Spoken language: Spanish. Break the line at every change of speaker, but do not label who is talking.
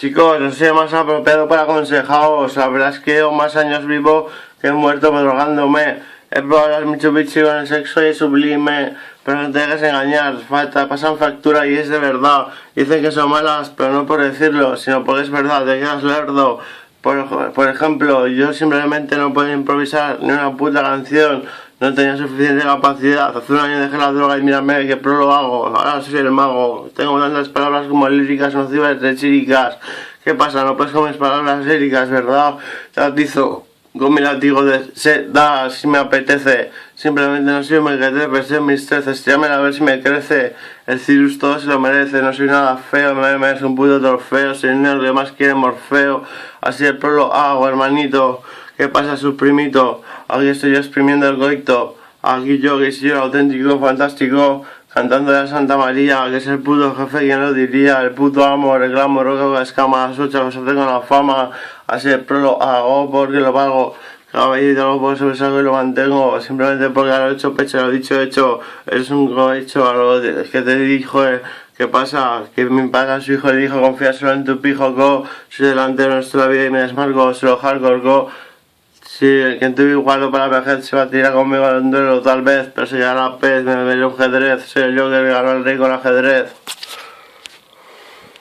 Chicos, no soy más apropiado para aconsejaros. La verdad es que llevo más años vivo que muerto drogándome. He probado las Mitsubishi con el sexo y es sublime, pero no te dejes engañar. Pasan factura y es de verdad. Dicen que son malas, pero no por decirlo, sino porque es verdad, te quedas lerdo. Por ejemplo, yo simplemente no podía improvisar ni una puta canción. No tenía suficiente capacidad. Hace un año dejé la droga y mírame que pro lo hago. Ahora soy el mago. Tengo tantas palabras como líricas nocivas de chíricas. ¿Qué pasa? No puedes con mis palabras líricas, ¿verdad? Te atizo con mi látigo de seda si me apetece. Simplemente no soy muy que te pensé en mis 13. Llámame a ver si me crece. El Cirus todo se lo merece. No soy nada feo. Me merece un puto trofeo. Soy el que más quiere Morfeo. Así el pro lo hago, hermanito. ¿Qué pasa, su primito? Aquí estoy yo exprimiendo el coito. Aquí yo, que soy el auténtico, fantástico, cantando de la Santa María, que es el puto jefe, quien lo diría, el puto amo, reclamo, roca, escama, sucha, los hace con la fama, así el pro lo hago porque lo pago. Caballito, lo puedo sobresalgo y lo mantengo, simplemente porque lo he hecho pecho, lo he dicho hecho, es un cohecho, algo que te dijo, ¿qué pasa? Que mi padre a su hijo le dijo, confía solo en tu pijo, co, soy delantero de nuestra vida y me desmarco, solo hardcore, co. Sí, el que tuve igual para la vejez se va a tirar conmigo al duelo tal vez, pero si gana la pez, me veré un ajedrez, soy el yo que ganó el rey con ajedrez.